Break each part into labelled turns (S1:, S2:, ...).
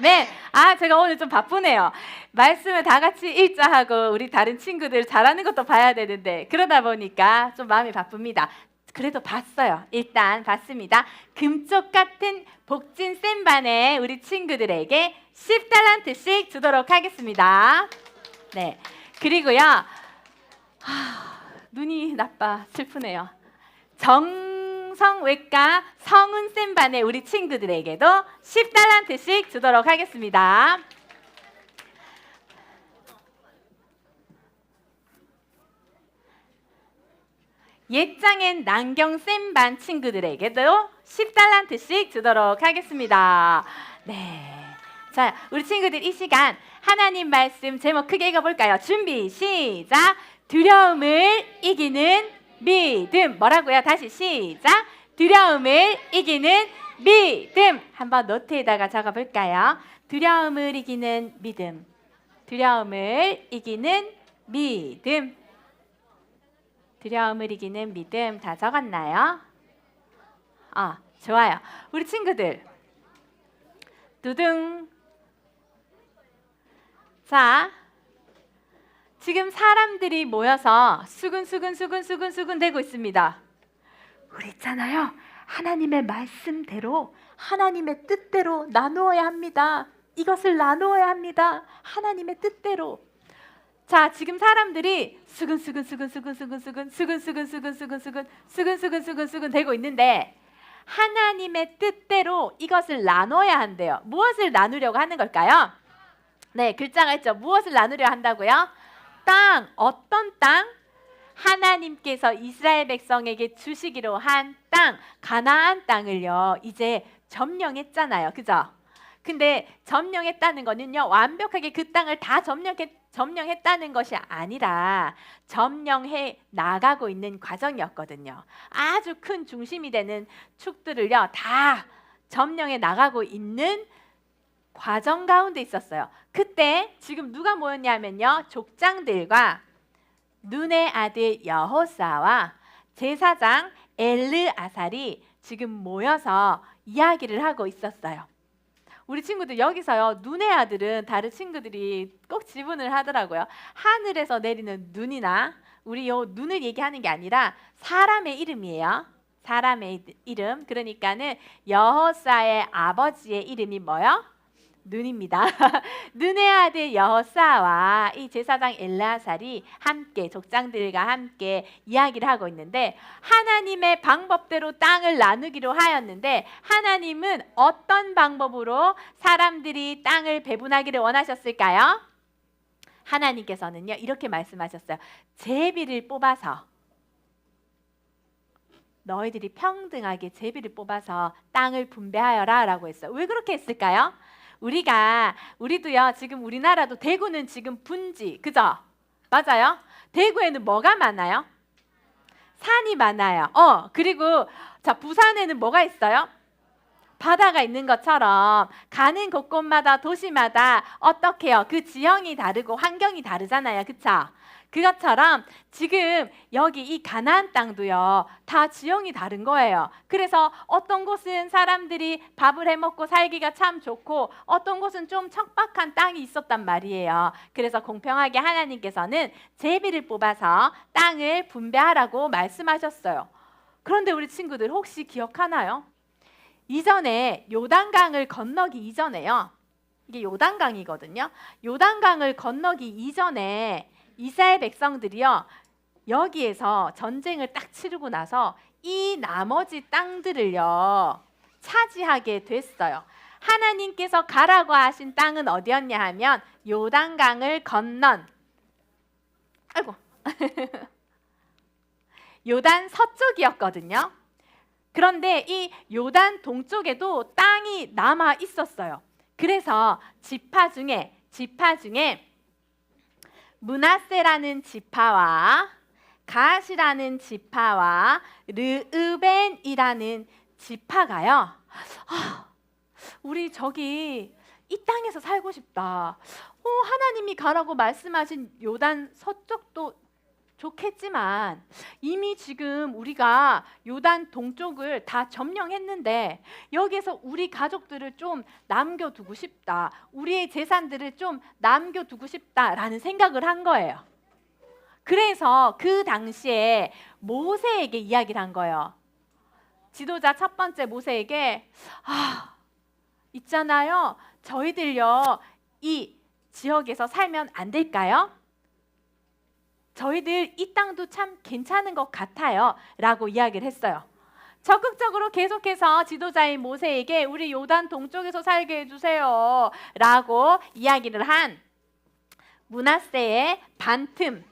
S1: 아멘. 제가 오늘 좀 바쁘네요. 말씀을 다 같이 읽자하고 우리 다른 친구들 잘하는 것도 봐야 되는데 그러다 보니까 좀 마음이 바쁩니다. 그래도 봤어요. 일단 봤습니다. 금쪽 같은 복진 센반에 우리 친구들에게 10달란트씩 주도록 하겠습니다. 네. 그리고요. 눈이 나빠 슬프네요. 정성외과 성운 센반에 우리 친구들에게도 10달란트씩 주도록 하겠습니다. 옛장엔 난경 센반 친구들에게도 10달란트씩 주도록 하겠습니다. 네. 자, 우리 친구들 이 시간 하나님 말씀 제목 크게 읽어볼까요? 준비, 시작! 두려움을 이기는 믿음. 뭐라고요? 다시 시작! 두려움을 이기는 믿음. 한번 노트에다가 적어볼까요? 두려움을 이기는 믿음. 두려움을 이기는 믿음. 두려움을 이기는 믿음 다 적었나요? 좋아요. 우리 친구들 두둥. 자, 지금 사람들이 모여서 수근수근 되고 있습니다. 우리 있잖아요. 하나님의 말씀대로 하나님의 뜻대로 나누어야 합니다. 이것을 나누어야 합니다. 하나님의 뜻대로. 자, 지금 사람들이 수근 되고 있는데 하나님의 뜻대로 이것을 나눠야 한대요. 무엇을 나누려고 하는 걸까요? 네, 글자가 있죠. 무엇을 나누려 한다고요? 땅. 어떤 땅? 하나님께서 이스라엘 백성에게 주시기로 한 땅, 가나안 땅을요. 이제 점령했잖아요. 그죠? 근데 점령했다는 거는요. 완벽하게 그 땅을 다 점령했다는 것이 아니라 점령해 나가고 있는 과정이었거든요. 아주 큰 중심이 되는 축들을요. 다 점령해 나가고 있는 과정 가운데 있었어요. 그때 지금 누가 모였냐면요. 족장들과 눈의 아들 여호사와 제사장 엘르아살이 지금 모여서 이야기를 하고 있었어요. 우리 친구들 여기서요. 눈의 아들은 다른 친구들이 꼭 지분을 하더라고요. 하늘에서 내리는 눈이나 우리 요 눈을 얘기하는 게 아니라 사람의 이름이에요. 사람의 이름. 그러니까는 여호사의 아버지의 이름이 뭐요? 눈입니다. 눈의 아들 여호사와 이 제사장 엘르아살이 함께 족장들과 함께 이야기를 하고 있는데 하나님의 방법대로 땅을 나누기로 하였는데 하나님은 어떤 방법으로 사람들이 땅을 배분하기를 원하셨을까요? 하나님께서는요 이렇게 말씀하셨어요. 제비를 뽑아서 너희들이 평등하게 제비를 뽑아서 땅을 분배하여라 라고 했어요. 왜 그렇게 했을까요? 우리도요 지금 우리나라도 대구는 지금 분지 그죠? 맞아요? 대구에는 뭐가 많아요? 산이 많아요. 그리고 자 부산에는 뭐가 있어요? 바다가 있는 것처럼 가는 곳곳마다 도시마다 어떻게 해요? 그 지형이 다르고 환경이 다르잖아요. 그쵸? 그것처럼 지금 여기 이 가나안 땅도요 다 지형이 다른 거예요. 그래서 어떤 곳은 사람들이 밥을 해먹고 살기가 참 좋고 어떤 곳은 좀 척박한 땅이 있었단 말이에요. 그래서 공평하게 하나님께서는 제비를 뽑아서 땅을 분배하라고 말씀하셨어요. 그런데 우리 친구들 혹시 기억하나요? 이전에 요단강을 건너기 이전에요. 이게 요단강이거든요. 요단강을 건너기 이전에 이스라엘 백성들이요 여기에서 전쟁을 딱 치르고 나서 이 나머지 땅들을요 차지하게 됐어요. 하나님께서 가라고 하신 땅은 어디였냐 하면 요단강을 건넌 요단 서쪽이었거든요. 그런데 이 요단 동쪽에도 땅이 남아 있었어요. 그래서 지파 중에 므낫세라는 지파와 갓이라는 지파와 르으벤이라는 지파가요. 우리 저기 이 땅에서 살고 싶다. 하나님이 가라고 말씀하신 요단 서쪽도 좋겠지만 이미 지금 우리가 요단 동쪽을 다 점령했는데 여기에서 우리 가족들을 좀 남겨두고 싶다. 우리의 재산들을 좀 남겨두고 싶다라는 생각을 한 거예요. 그래서 그 당시에 모세에게 이야기를 한 거예요. 지도자 첫 번째 모세에게 있잖아요. 저희들요 이 지역에서 살면 안 될까요? 저희들 이 땅도 참 괜찮은 것 같아요 라고 이야기를 했어요. 적극적으로 계속해서 지도자인 모세에게 우리 요단 동쪽에서 살게 해주세요 라고 이야기를 한 므낫세의 반틈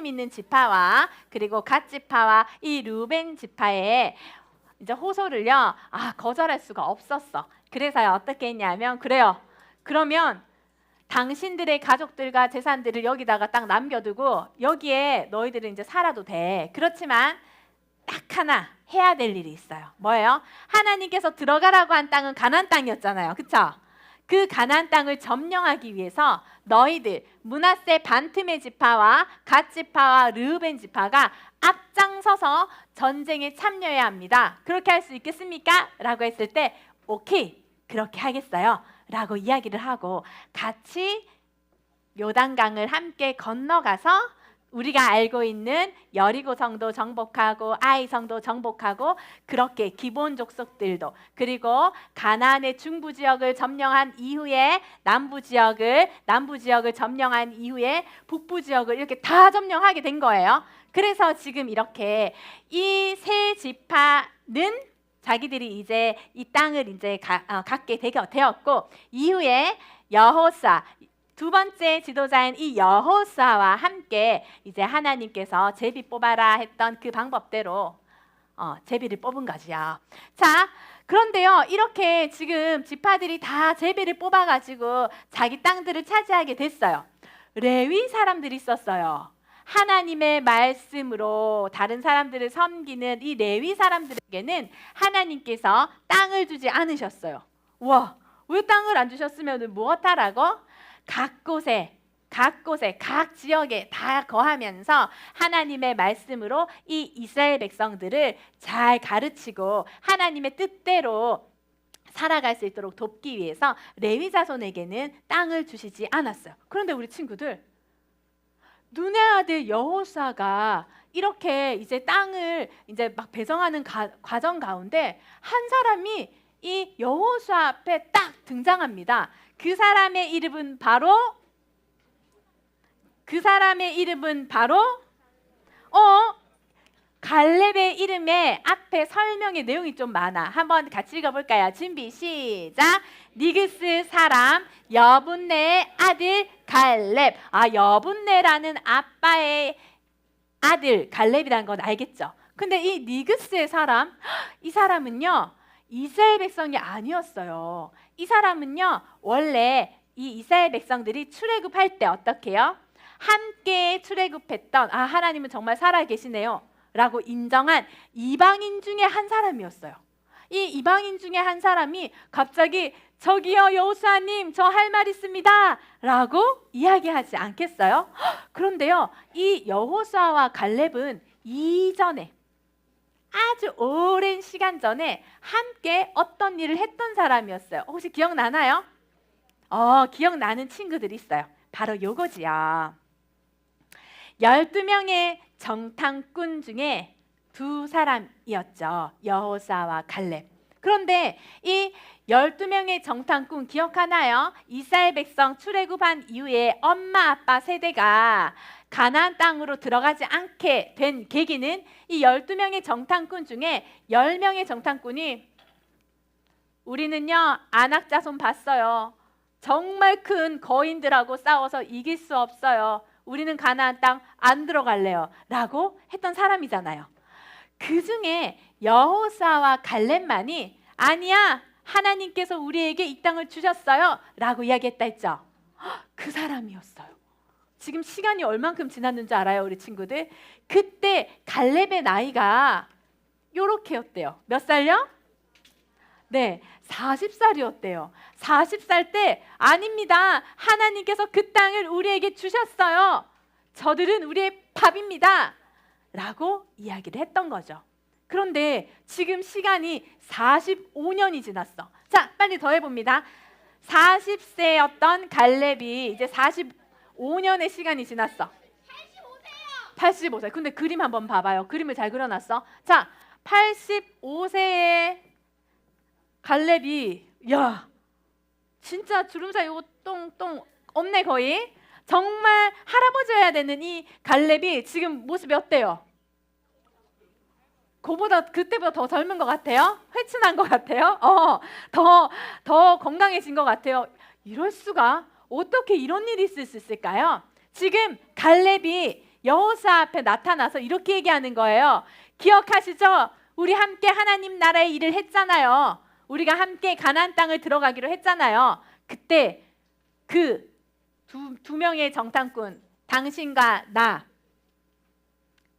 S1: 있는 지파와 그리고 갓 지파와 이 르벤 지파의 이제 호소를요 거절할 수가 없었어. 그래서 어떻게 했냐면 그래요. 그러면 당신들의 가족들과 재산들을 여기다가 딱 남겨두고 여기에 너희들은 이제 살아도 돼. 그렇지만 딱 하나 해야 될 일이 있어요. 뭐예요? 하나님께서 들어가라고 한 땅은 가나안 땅이었잖아요. 그쵸? 그 가나안 땅을 점령하기 위해서 너희들 므낫세 반틈의 지파와 갓 지파와 르우벤 지파가 앞장서서 전쟁에 참여해야 합니다. 그렇게 할 수 있겠습니까? 라고 했을 때 오케이 그렇게 하겠어요 라고 이야기를 하고 같이 요단강을 함께 건너가서 우리가 알고 있는 여리고 성도 정복하고 아이 성도 정복하고 그렇게 기본 족속들도 그리고 가나안의 중부 지역을 점령한 이후에 남부 지역을 점령한 이후에 북부 지역을 이렇게 다 점령하게 된 거예요. 그래서 지금 이렇게 이 세 지파는 자기들이 이제 이 땅을 이제 갖게 되었고 이후에 여호수아 두 번째 지도자인 이 여호수아와 함께 이제 하나님께서 제비 뽑아라 했던 그 방법대로 제비를 뽑은 거지요. 자, 그런데요 이렇게 지금 지파들이 다 제비를 뽑아가지고 자기 땅들을 차지하게 됐어요. 레위 사람들이 있었어요. 하나님의 말씀으로 다른 사람들을 섬기는 이 레위 사람들에게는 하나님께서 땅을 주지 않으셨어요. 와, 왜 땅을 안 주셨으면 무엇하라고? 각 곳에 각 지역에 다 거하면서 하나님의 말씀으로 이 이스라엘 백성들을 잘 가르치고 하나님의 뜻대로 살아갈 수 있도록 돕기 위해서 레위 자손에게는 땅을 주시지 않았어요. 그런데 우리 친구들 눈의 아들 여호수아가 이렇게 이제 땅을 이제 막 배정하는 과정 가운데 한 사람이 이 여호수아 앞에 딱 등장합니다. 그 사람의 이름은 바로 갈렙의 이름에 앞에 설명의 내용이 좀 많아. 한번 같이 읽어볼까요? 준비 시작. 니그스 사람 여분네의 아들 갈렙. 여분네라는 아빠의 아들 갈렙이라는 건 알겠죠? 근데 이 니그스의 사람, 이 사람은요 이스라엘 백성이 아니었어요. 이 사람은요 원래 이 이스라엘 백성들이 출애굽할 때 어떻게 해요? 함께 출애굽했던 하나님은 정말 살아계시네요 라고 인정한 이방인 중에 한 사람이었어요. 이 이방인 중에 한 사람이 갑자기 저기요 여호수아님 저 할 말 있습니다 라고 이야기하지 않겠어요? 그런데요 이 여호수아와 갈렙은 이전에 아주 오랜 시간 전에 함께 어떤 일을 했던 사람이었어요. 혹시 기억나나요? 기억나는 친구들이 있어요. 바로 요거지요. 12명의 정탐꾼 중에 두 사람이었죠. 여호수아와 갈렙. 그런데 이 12명의 정탐꾼 기억하나요? 이스라엘 백성 출애굽한 이후에 엄마 아빠 세대가 가나안 땅으로 들어가지 않게 된 계기는 이 12명의 정탐꾼 중에 10명의 정탐꾼이 우리는요 아낙 자손 봤어요. 정말 큰 거인들하고 싸워서 이길 수 없어요. 우리는 가나안 땅 안 들어갈래요 라고 했던 사람이잖아요. 그 중에 여호수아와 갈렙만이 아니야 하나님께서 우리에게 이 땅을 주셨어요 라고 이야기했다 했죠. 그 사람이었어요. 지금 시간이 얼만큼 지났는지 알아요 우리 친구들? 그때 갈렙의 나이가 요렇게였대요. 몇 살요? 네, 40살이었대요. 40살 때 아닙니다. 하나님께서 그 땅을 우리에게 주셨어요. 저들은 우리의 밥입니다 라고 이야기를 했던 거죠. 그런데 지금 시간이 45년이 지났어. 자, 빨리 더 해봅니다. 40세였던 갈렙이 이제 45년의 시간이 지났어. 85세. 근데 그림 한번 봐봐요. 그림을 잘 그려놨어. 자, 85세의 갈렙이, 야, 진짜 주름살 요거 똥 없네 거의. 정말 할아버지여야 되는 이 갈렙이 지금 모습이 어때요? 그때보다 더 젊은 것 같아요? 회춘한 것 같아요? 더 건강해진 것 같아요. 이럴 수가? 어떻게 이런 일이 있을 수 있을까요? 지금 갈렙이 여호수아 앞에 나타나서 이렇게 얘기하는 거예요. 기억하시죠? 우리 함께 하나님 나라의 일을 했잖아요. 우리가 함께 가나안 땅을 들어가기로 했잖아요. 그때 그 두 명의 정탐꾼, 당신과 나,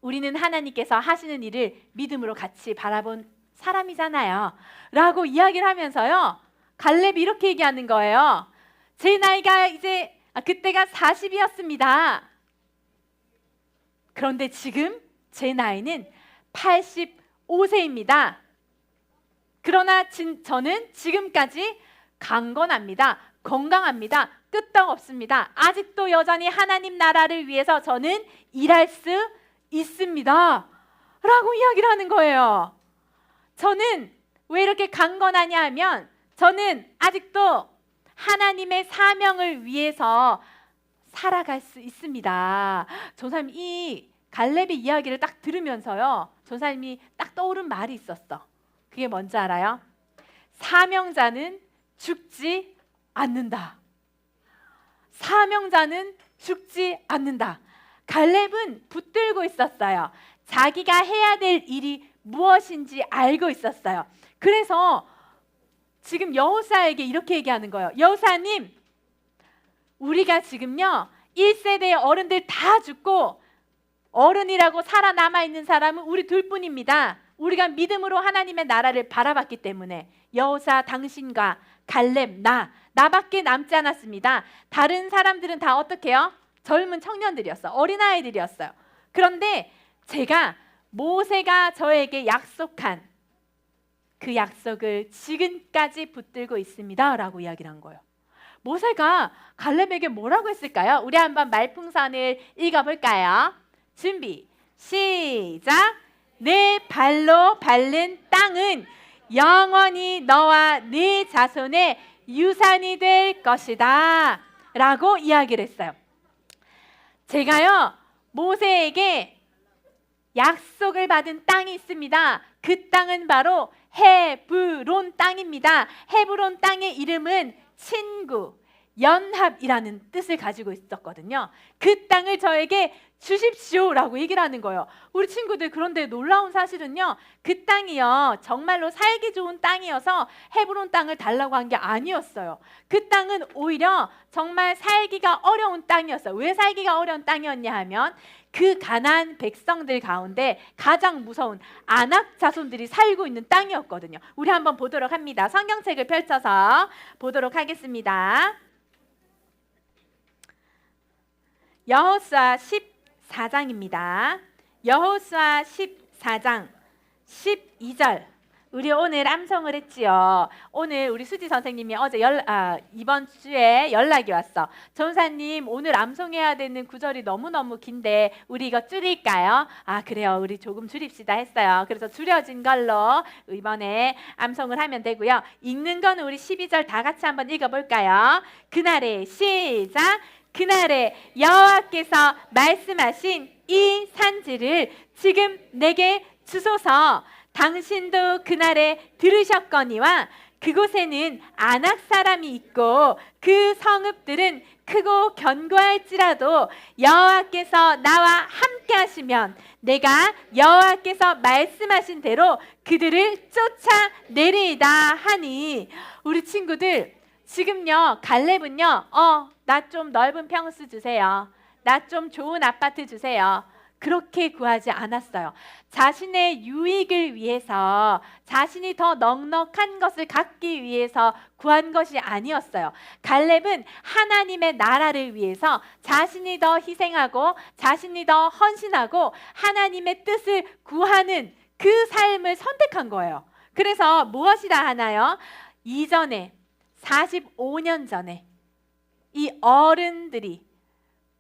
S1: 우리는 하나님께서 하시는 일을 믿음으로 같이 바라본 사람이잖아요 라고 이야기를 하면서요, 갈렙이 이렇게 얘기하는 거예요. 제 나이가 이제 그때가 40이었습니다. 그런데 지금 제 나이는 85세입니다. 그러나 저는 지금까지 강건합니다. 건강합니다. 끄떡없습니다. 아직도 여전히 하나님 나라를 위해서 저는 일할 수 있습니다 라고 이야기를 하는 거예요. 저는 왜 이렇게 강건하냐 하면 저는 아직도 하나님의 사명을 위해서 살아갈 수 있습니다. 전사님 이 갈렙의 이야기를 딱 들으면서요, 전사님이 딱 떠오른 말이 있었어. 그게 뭔지 알아요? 사명자는 죽지 않는다. 사명자는 죽지 않는다. 갈렙은 붙들고 있었어요. 자기가 해야 될 일이 무엇인지 알고 있었어요. 그래서 지금 여호수아에게 이렇게 얘기하는 거예요. 여호수아님, 우리가 지금요 1세대의 어른들 다 죽고 어른이라고 살아남아 있는 사람은 우리 둘뿐입니다. 우리가 믿음으로 하나님의 나라를 바라봤기 때문에 여호수아 당신과 갈렙 나밖에 남지 않았습니다. 다른 사람들은 다 어떻게 해요? 젊은 청년들이었어. 어린아이들이었어요. 그런데 제가 모세가 저에게 약속한 그 약속을 지금까지 붙들고 있습니다 라고 이야기를 한 거예요. 모세가 갈렙에게 뭐라고 했을까요? 우리 한번 말풍선을 읽어볼까요? 준비 시작. 내 발로 밟는 땅은 영원히 너와 네 자손의 유산이 될 것이다 라고 이야기를 했어요. 제가요 모세에게 약속을 받은 땅이 있습니다. 그 땅은 바로 헤브론 땅입니다. 헤브론 땅의 이름은 친구, 연합이라는 뜻을 가지고 있었거든요. 그 땅을 저에게 주십시오라고 얘기를 하는 거예요. 우리 친구들, 그런데 놀라운 사실은요, 그 땅이요 정말로 살기 좋은 땅이어서 헤브론 땅을 달라고 한 게 아니었어요. 그 땅은 오히려 정말 살기가 어려운 땅이었어요. 왜 살기가 어려운 땅이었냐 하면 그 가나안 백성들 가운데 가장 무서운 아낙 자손들이 살고 있는 땅이었거든요. 우리 한번 보도록 합니다. 성경책을 펼쳐서 보도록 하겠습니다. 여호수아 14장입니다. 여호수아 14장 12절. 우리 오늘 암송을 했지요. 오늘 우리 수지 선생님이 어제 이번 주에 연락이 왔어. 전사님, 오늘 암송해야 되는 구절이 너무너무 긴데 우리 이거 줄일까요? 그래요. 우리 조금 줄입시다 했어요. 그래서 줄여진 걸로 이번에 암송을 하면 되고요. 읽는 거는 우리 12절 다 같이 한번 읽어볼까요? 그날에 시작. 그날에 여호와께서 말씀하신 이 산지를 지금 내게 주소서. 당신도 그날에 들으셨거니와 그곳에는 아낙 사람이 있고 그 성읍들은 크고 견고할지라도 여호와께서 나와 함께 하시면 내가 여호와께서 말씀하신 대로 그들을 쫓아내리이다 하니. 우리 친구들, 지금요 갈렙은요 나 좀 넓은 평수 주세요. 나 좀 좋은 아파트 주세요. 그렇게 구하지 않았어요. 자신의 유익을 위해서, 자신이 더 넉넉한 것을 갖기 위해서 구한 것이 아니었어요. 갈렙은 하나님의 나라를 위해서 자신이 더 희생하고 자신이 더 헌신하고 하나님의 뜻을 구하는 그 삶을 선택한 거예요. 그래서 무엇이라 하나요? 이전에 45년 전에 이 어른들이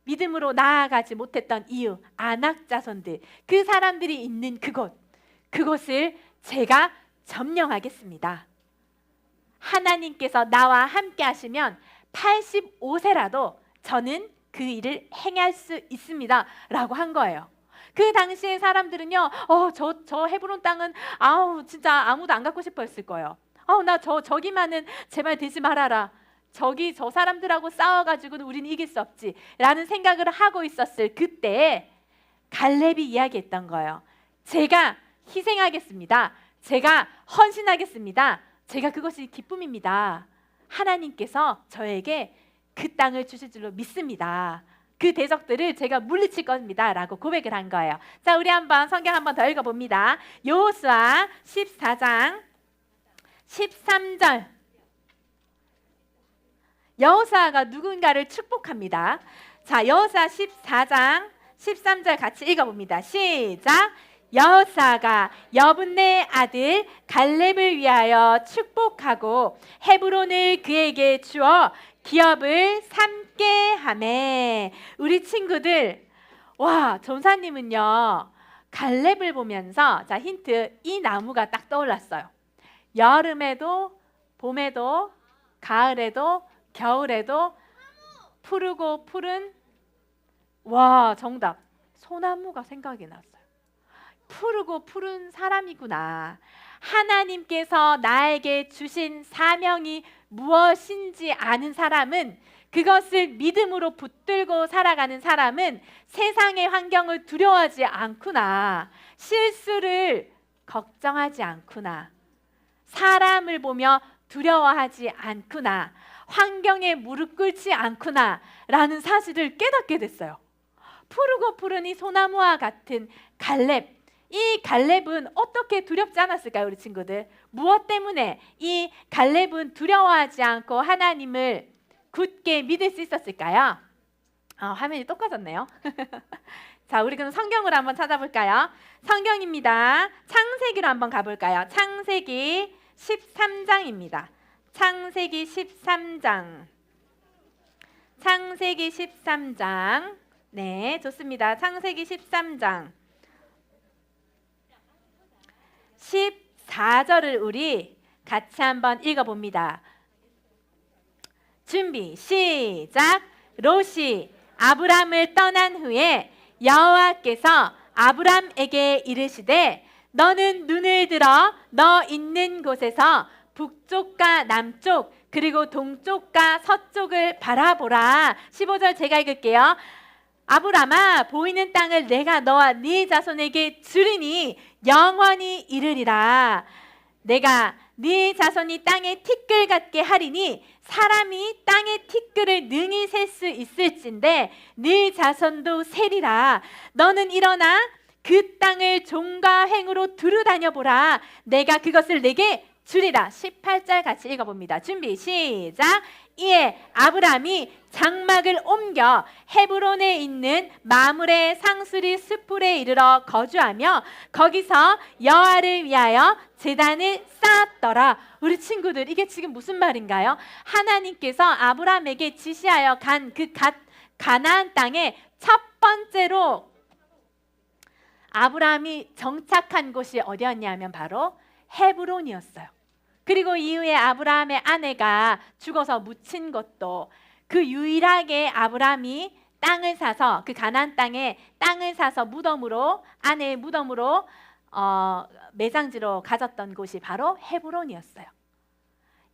S1: 믿음으로 나아가지 못했던 이유, 아낙 자손들, 그 사람들이 있는 그곳을 제가 점령하겠습니다. 하나님께서 나와 함께 하시면 85세라도 저는 그 일을 행할 수 있습니다 라고 한 거예요. 그 당시에 사람들은요, 저 헤브론 땅은 진짜 아무도 안 갖고 싶어 했을 거예요. 나 저기만은 제발 되지 말아라. 저 사람들하고 싸워가지고는 우리는 이길 수 없지 라는 생각을 하고 있었을 그때 갈렙이 이야기했던 거예요. 제가 희생하겠습니다. 제가 헌신하겠습니다. 제가 그것이 기쁨입니다. 하나님께서 저에게 그 땅을 주실 줄로 믿습니다. 그 대적들을 제가 물리칠 겁니다 라고 고백을 한 거예요. 자, 우리 한번 성경 한번 더 읽어봅니다. 여호수아 14장 13절. 여호수아가 누군가를 축복합니다. 자, 여호수아 14장 13절 같이 읽어봅니다. 시작. 여호수아가 여분네 아들 갈렙을 위하여 축복하고 헤브론을 그에게 주어 기업을 삼게 하매. 우리 친구들, 와, 전사님은요 갈렙을 보면서, 자, 힌트, 이 나무가 딱 떠올랐어요. 여름에도 봄에도 가을에도 겨울에도 푸르고 푸른, 와, 정답, 소나무가 생각이 났어요. 푸르고 푸른 사람이구나. 하나님께서 나에게 주신 사명이 무엇인지 아는 사람은, 그것을 믿음으로 붙들고 살아가는 사람은 세상의 환경을 두려워하지 않구나. 실수를 걱정하지 않구나. 사람을 보며 두려워하지 않구나. 환경에 무릎 꿇지 않구나 라는 사실을 깨닫게 됐어요. 푸르고 푸른 이 소나무와 같은 갈렙, 이 갈렙은 어떻게 두렵지 않았을까요, 우리 친구들? 무엇 때문에 이 갈렙은 두려워하지 않고 하나님을 굳게 믿을 수 있었을까요? 화면이 똑같았네요. 자, 우리 그럼 성경으로 한번 찾아볼까요? 성경입니다. 창세기로 한번 가볼까요? 창세기 13장입니다. 창세기 13장. 창세기 13장. 네, 좋습니다. 창세기 13장 14절을 우리 같이 한번 읽어봅니다. 준비, 시작. 롯이 아브람을 떠난 후에 여호와께서 아브람에게 이르시되 너는 눈을 들어 너 있는 곳에서 북쪽과 남쪽 그리고 동쪽과 서쪽을 바라보라. 15절 제가 읽을게요. 아브람아, 보이는 땅을 내가 너와 네 자손에게 주리니 영원히 이르리라. 내가 네 자손이 땅의 티끌 같게 하리니 사람이 땅의 티끌을 능히 셀 수 있을진데 네 자손도 세리라. 너는 일어나 그 땅을 종과 횡으로 두루 다녀보라. 내가 그것을 내게 주리라. 18절 같이 읽어봅니다. 준비, 시작. 이에 아브람이 장막을 옮겨 헤브론에 있는 마므레 상수리 숲풀에 이르러 거주하며 거기서 여호와를 위하여 제단을 쌓았더라. 우리 친구들, 이게 지금 무슨 말인가요? 하나님께서 아브람에게 지시하여 간 그 가나안 땅에 첫 번째로 아브람이 정착한 곳이 어디였냐면 바로 헤브론이었어요. 그리고 이후에 아브라함의 아내가 죽어서 묻힌 것도 그 유일하게 아브라함이 땅을 사서 그 가나안 땅에 땅을 사서 무덤으로, 아내의 무덤으로 매장지로 가졌던 곳이 바로 헤브론이었어요.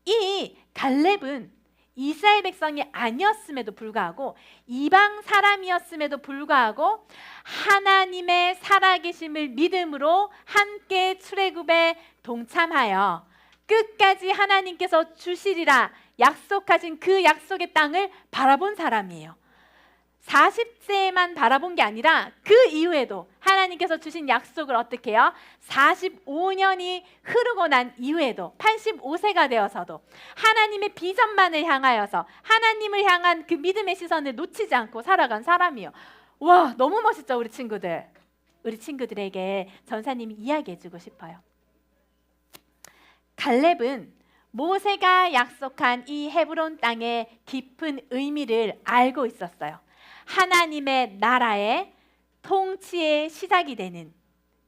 S1: 이 갈렙은 이스라엘 백성이 아니었음에도 불구하고 이방 사람이었음에도 불구하고 하나님의 살아계심을 믿음으로 함께 출애굽에 동참하여 끝까지 하나님께서 주시리라 약속하신 그 약속의 땅을 바라본 사람이에요. 40세만 바라본 게 아니라 그 이후에도 하나님께서 주신 약속을 어떻게 해요? 45년이 흐르고 난 이후에도 85세가 되어서도 하나님의 비전만을 향하여서 하나님을 향한 그 믿음의 시선을 놓치지 않고 살아간 사람이요. 와, 너무 멋있죠, 우리 친구들. 우리 친구들에게 전사님이 이야기해주고 싶어요. 갈렙은 모세가 약속한 이 헤브론 땅의 깊은 의미를 알고 있었어요. 하나님의 나라의 통치의 시작이 되는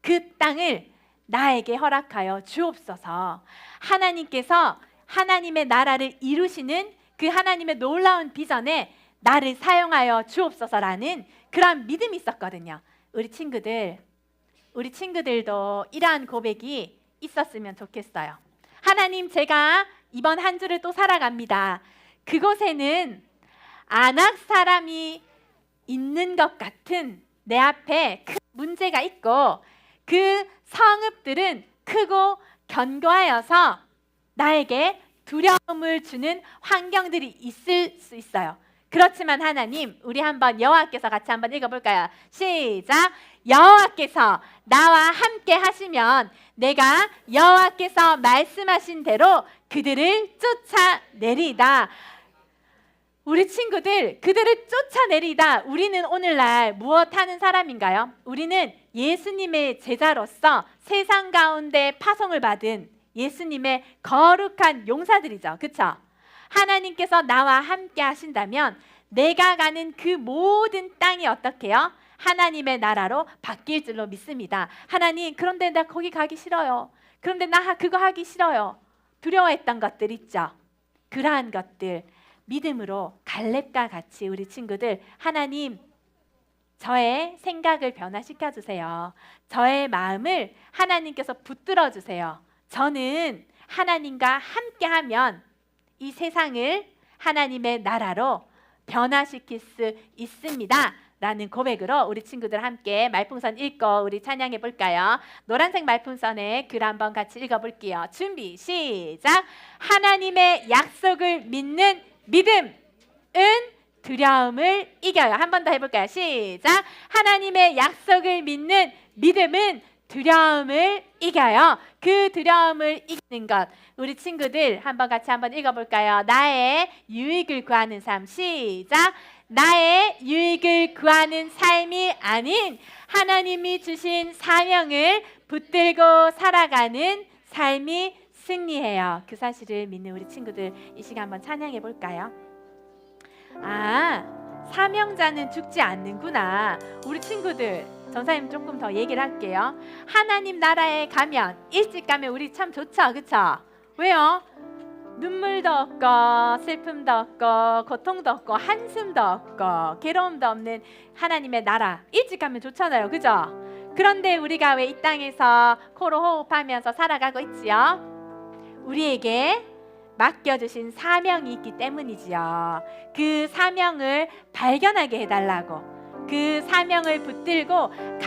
S1: 그 땅을 나에게 허락하여 주옵소서. 하나님께서 하나님의 나라를 이루시는 그 하나님의 놀라운 비전에 나를 사용하여 주옵소서라는 그런 믿음이 있었거든요. 우리 친구들도 이러한 고백이 있었으면 좋겠어요. 하나님, 제가 이번 한 주를 또 살아갑니다. 그곳에는 안악 사람이 있는 것 같은 내 앞에 큰 문제가 있고 그 성읍들은 크고 견고하여서 나에게 두려움을 주는 환경들이 있을 수 있어요. 그렇지만 하나님, 우리 한번 여호와께서 같이 한번 읽어볼까요? 시작! 여호와께서 나와 함께 하시면 내가 여호와께서 말씀하신 대로 그들을 쫓아내리다. 우리 친구들, 그들을 쫓아내리다. 우리는 오늘날 무엇 하는 사람인가요? 우리는 예수님의 제자로서 세상 가운데 파송을 받은 예수님의 거룩한 용사들이죠. 그렇죠? 하나님께서 나와 함께 하신다면 내가 가는 그 모든 땅이 어떻게 해요? 하나님의 나라로 바뀔 줄로 믿습니다. 하나님, 그런데 나 거기 가기 싫어요. 그런데 나 그거 하기 싫어요. 두려워했던 것들 있죠? 그러한 것들 믿음으로 갈렙과 같이 우리 친구들, 하나님, 저의 생각을 변화시켜 주세요. 저의 마음을 하나님께서 붙들어 주세요. 저는 하나님과 함께하면 이 세상을 하나님의 나라로 변화시킬 수 있습니다. 라는 고백으로 우리 친구들 함께 말풍선 읽고 우리 찬양해 볼까요? 노란색 말풍선에 글 한번 같이 읽어볼게요. 준비 시작. 하나님의 약속을 믿는 믿음은 두려움을 이겨요. 한 번 더 해볼까요? 시작. 하나님의 약속을 믿는 믿음은 두려움을 이겨요. 그 두려움을 이기는 것, 우리 친구들 한번 같이 한번 읽어볼까요? 나의 유익을 구하는 삶. 시작. 나의 유익을 구하는 삶이 아닌 하나님이 주신 사명을 붙들고 살아가는 삶이 승리해요. 그 사실을 믿는 우리 친구들 이 시간 한번 찬양해 볼까요? 아, 사명자는 죽지 않는구나. 우리 친구들, 전사님 조금 더 얘기를 할게요. 하나님 나라에 가면, 일찍 가면 우리 참 좋죠, 그쵸? 왜요? 눈물도 없고 슬픔도 없고 고통도 없고 한숨도 없고 괴로움도 없는 하나님의 나라, 일찍 가면 좋잖아요, 그죠? 그런데 우리가 왜 이 땅에서 코로 호흡하면서 살아가고 있지요? 우리에게 맡겨주신 사명이 있기 때문이지요. 그 사명을 발견하게 해달라고, 그 사명을 붙들고